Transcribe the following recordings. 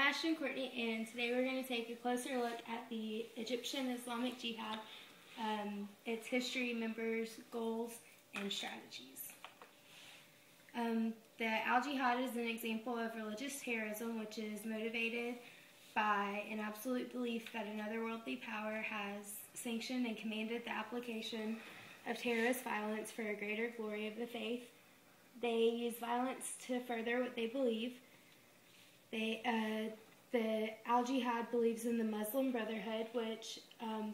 Ashton Courtney, and today we're going to take a closer look at the Egyptian Islamic Jihad, its history, members, goals, and strategies. The Al-Jihad is an example of religious terrorism which is motivated by an absolute belief that another worldly power has sanctioned and commanded the application of terrorist violence for a greater glory of the faith. They use violence to further what they believe. The Al-Jihad believes in the Muslim Brotherhood, which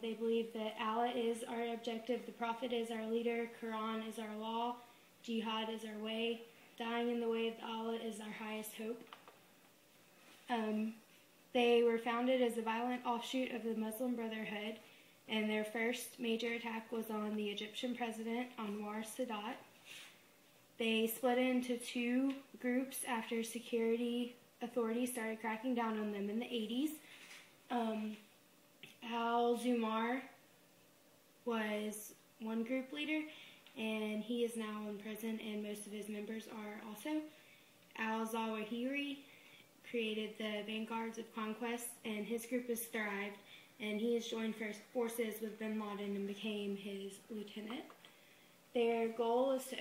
they believe that Allah is our objective, the Prophet is our leader, Quran is our law, Jihad is our way, dying in the way of Allah is our highest hope. They were founded as a violent offshoot of the Muslim Brotherhood, and their first major attack was on the Egyptian president, Anwar Sadat. They split into two groups after security authorities started cracking down on them in the 80s. Al-Zumar was one group leader, and he is now in prison, and most of his members are also. Al-Zawahiri created the Vanguards of Conquest, and his group has thrived, and he has joined forces with bin Laden and became his lieutenant. Their goal is to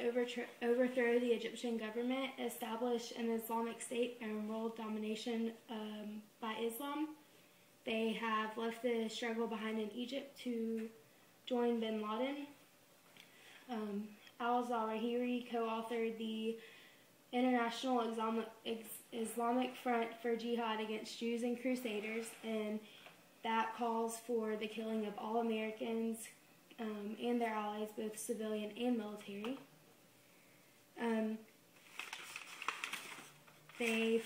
overthrow the Egyptian government, establish an Islamic state, and world domination by Islam. They have left the struggle behind in Egypt to join bin Laden. Al-Zawahiri co-authored the International Islamic Front for Jihad against Jews and Crusaders, and that calls for the killing of all Americans and their allies, both civilian and military. They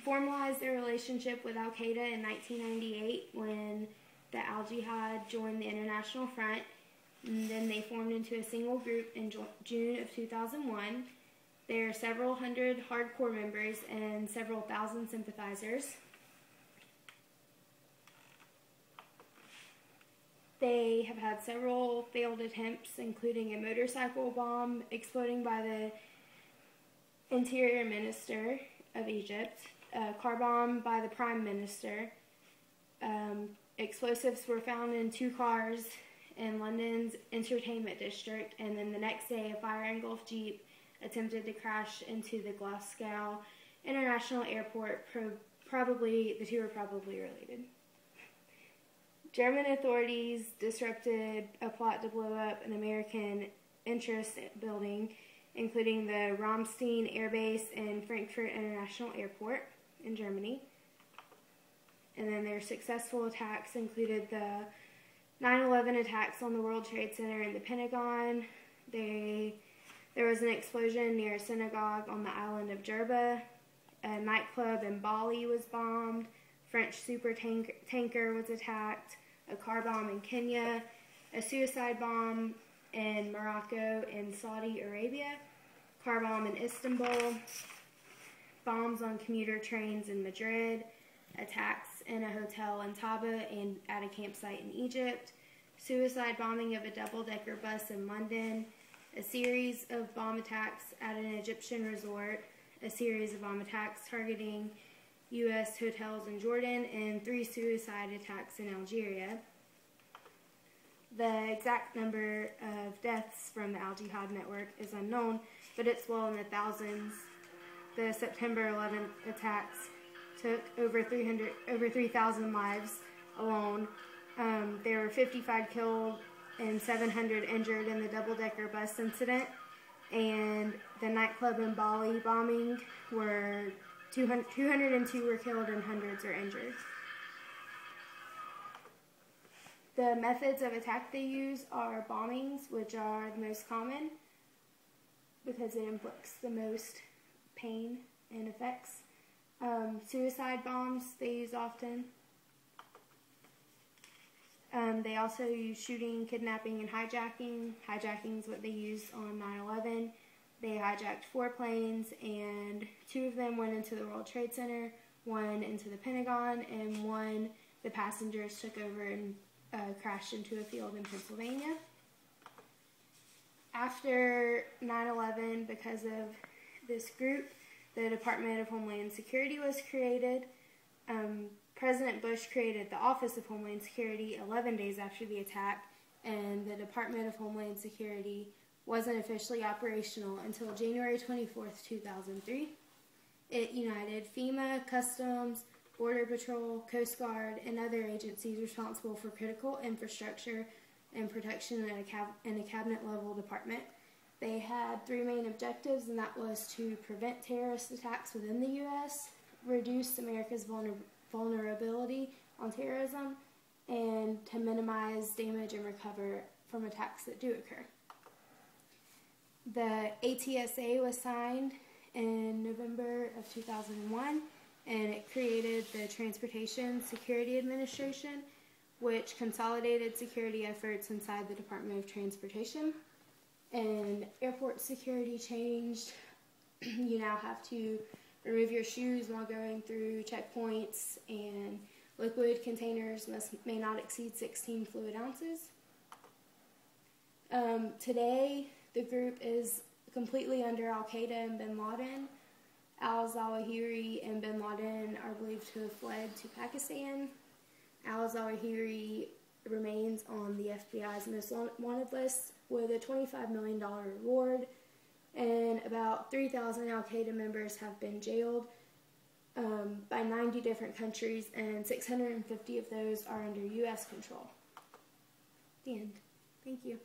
formalized their relationship with Al-Qaeda in 1998 when the Al-Jihad joined the International Front, and then they formed into a single group in June of 2001. There are several hundred hardcore members and several thousand sympathizers. They have had several failed attempts, including a motorcycle bomb exploding by the Interior Minister of Egypt, a car bomb by the Prime Minister. Explosives were found in two cars in London's entertainment district, and then the next day a fire-engulfed Jeep attempted to crash into the Glasgow International Airport. The two are probably related. German authorities disrupted a plot to blow up an American interest building, including the Ramstein Air Base and Frankfurt International Airport in Germany. And then their successful attacks included the 9/11 attacks on the World Trade Center and the Pentagon. There was an explosion near a synagogue on the island of Jerba. A nightclub in Bali was bombed. French super tanker was attacked. A car bomb in Kenya. A suicide bomb in Morocco and Saudi Arabia. Car bomb in Istanbul. Bombs on commuter trains in Madrid. Attacks in a hotel in Taba and at a campsite in Egypt. Suicide bombing of a double-decker bus in London. A series of bomb attacks at an Egyptian resort. A series of bomb attacks targeting U.S. hotels in Jordan, and 3 suicide attacks in Algeria. The exact number of deaths from the Al-Jihad network is unknown, but it's well in the thousands. The September 11th attacks took over 3,000 lives alone. There were 55 killed and 700 injured in the double-decker bus incident, and the nightclub in Bali bombing were 202 were killed and hundreds are injured. The methods of attack they use are bombings, which are the most common because it inflicts the most pain and effects. Suicide bombs they use often. They also use shooting, kidnapping, and hijacking. Hijacking is what they used on 9/11. They hijacked 4 planes, and 2 of them went into the World Trade Center, 1 into the Pentagon, and 1 the passengers took over and crashed into a field in Pennsylvania. After 9/11, because of this group, the Department of Homeland Security was created. President Bush created the Office of Homeland Security 11 days after the attack, and the Department of Homeland Security wasn't officially operational until January 24th, 2003. It united FEMA, Customs, Border Patrol, Coast Guard, and other agencies responsible for critical infrastructure and protection in a cabinet-level department. They had three main objectives, and that was to prevent terrorist attacks within the U.S., reduce America's vulnerability on terrorism, and to minimize damage and recover from attacks that do occur. The ATSA was signed in November of 2001, and it created the Transportation Security Administration, which consolidated security efforts inside the Department of Transportation. And airport security changed. You now have to remove your shoes while going through checkpoints, and liquid containers may not exceed 16 fluid ounces. Today, the group is completely under Al-Qaeda and bin Laden. Al-Zawahiri and bin Laden are believed to have fled to Pakistan. Al-Zawahiri remains on the FBI's most wanted list with a $25 million reward, and about 3,000 Al-Qaeda members have been jailed by 90 different countries, and 650 of those are under U.S. control. The end. Thank you.